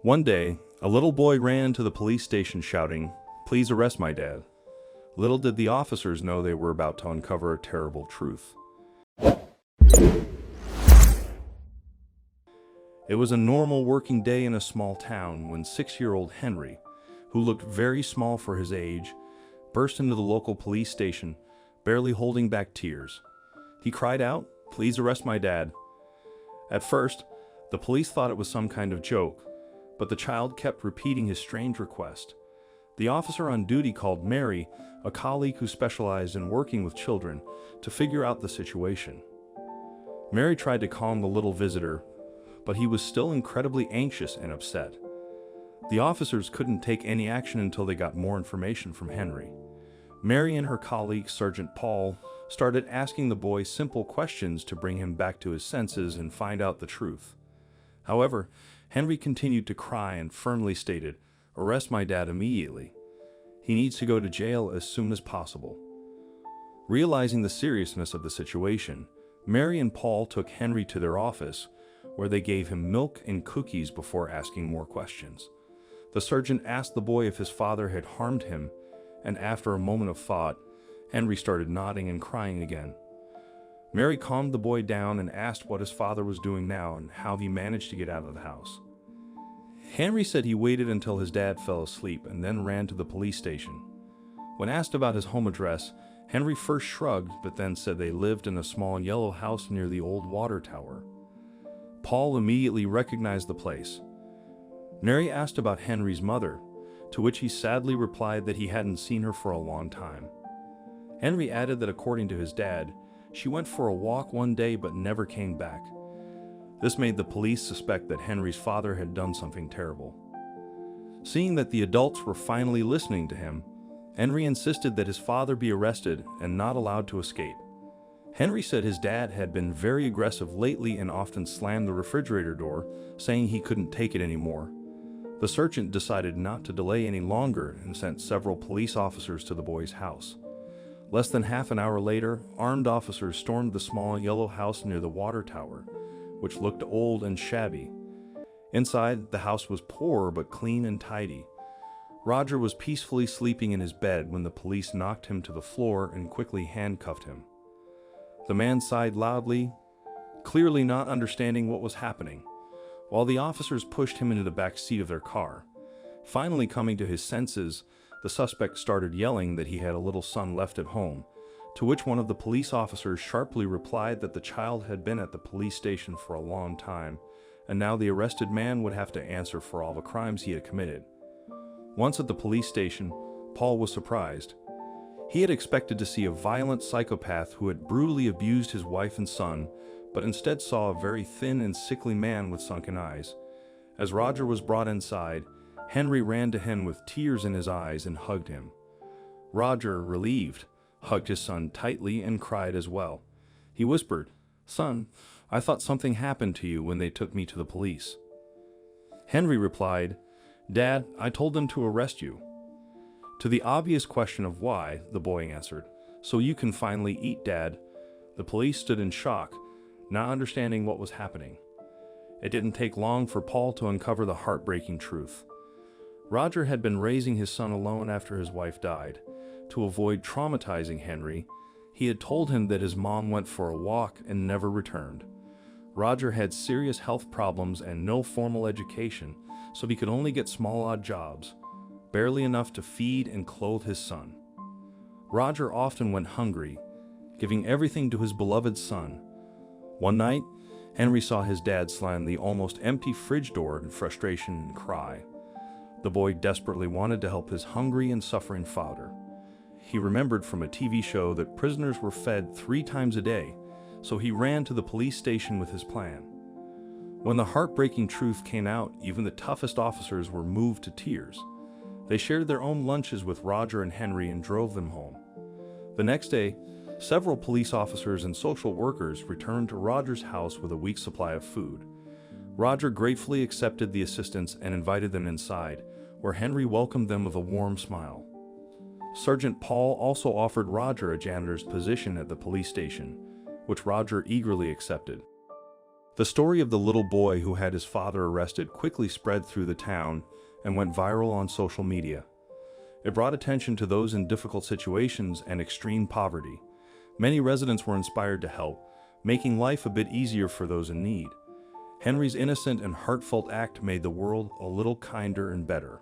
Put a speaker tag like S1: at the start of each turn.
S1: One day, a little boy ran to the police station shouting, "Please arrest my dad." Little did the officers know they were about to uncover a terrible truth. It was a normal working day in a small town when 6-year-old Henry, who looked very small for his age, burst into the local police station, barely holding back tears. He cried out, "Please arrest my dad." At first, the police thought it was some kind of joke, but the child kept repeating his strange request. The officer on duty called Mary, a colleague who specialized in working with children, to figure out the situation. Mary tried to calm the little visitor, but he was still incredibly anxious and upset. The officers couldn't take any action until they got more information from Henry. Mary and her colleague, Sergeant Paul, started asking the boy simple questions to bring him back to his senses and find out the truth. However, Henry continued to cry and firmly stated, "Arrest my dad immediately. He needs to go to jail as soon as possible." Realizing the seriousness of the situation, Mary and Paul took Henry to their office, where they gave him milk and cookies before asking more questions. The sergeant asked the boy if his father had harmed him, and after a moment of thought, Henry started nodding and crying again. Mary calmed the boy down and asked what his father was doing now and how he managed to get out of the house. Henry said he waited until his dad fell asleep and then ran to the police station. When asked about his home address, Henry first shrugged but then said they lived in a small yellow house near the old water tower. Paul immediately recognized the place. Mary asked about Henry's mother, to which he sadly replied that he hadn't seen her for a long time. Henry added that according to his dad, she went for a walk one day but never came back. This made the police suspect that Henry's father had done something terrible. Seeing that the adults were finally listening to him, Henry insisted that his father be arrested and not allowed to escape. Henry said his dad had been very aggressive lately and often slammed the refrigerator door, saying he couldn't take it anymore. The sergeant decided not to delay any longer and sent several police officers to the boy's house. Less than half an hour later, armed officers stormed the small yellow house near the water tower, which looked old and shabby. Inside, the house was poor but clean and tidy. Roger was peacefully sleeping in his bed when the police knocked him to the floor and quickly handcuffed him. The man sighed loudly, clearly not understanding what was happening, while the officers pushed him into the back seat of their car. Finally coming to his senses, the suspect started yelling that he had a little son left at home, to which one of the police officers sharply replied that the child had been at the police station for a long time, and now the arrested man would have to answer for all the crimes he had committed. Once at the police station, Paul was surprised. He had expected to see a violent psychopath who had brutally abused his wife and son, but instead saw a very thin and sickly man with sunken eyes. As Roger was brought inside, Henry ran to him with tears in his eyes and hugged him. Roger, relieved, hugged his son tightly and cried as well. He whispered, "Son, I thought something happened to you when they took me to the police." Henry replied, "Dad, I told them to arrest you." To the obvious question of why, the boy answered, "So you can finally eat, Dad." The police stood in shock, not understanding what was happening. It didn't take long for Paul to uncover the heartbreaking truth. Roger had been raising his son alone after his wife died. To avoid traumatizing Henry, he had told him that his mom went for a walk and never returned. Roger had serious health problems and no formal education, so he could only get small odd jobs, barely enough to feed and clothe his son. Roger often went hungry, giving everything to his beloved son. One night, Henry saw his dad slam the almost empty fridge door in frustration and cry. The boy desperately wanted to help his hungry and suffering father. He remembered from a TV show that prisoners were fed 3 times a day, so he ran to the police station with his plan. When the heartbreaking truth came out, even the toughest officers were moved to tears. They shared their own lunches with Roger and Henry and drove them home. The next day, several police officers and social workers returned to Roger's house with a week's supply of food. Roger gratefully accepted the assistance and invited them inside, where Henry welcomed them with a warm smile. Sergeant Paul also offered Roger a janitor's position at the police station, which Roger eagerly accepted. The story of the little boy who had his father arrested quickly spread through the town and went viral on social media. It brought attention to those in difficult situations and extreme poverty. Many residents were inspired to help, making life a bit easier for those in need. Henry's innocent and heartfelt act made the world a little kinder and better.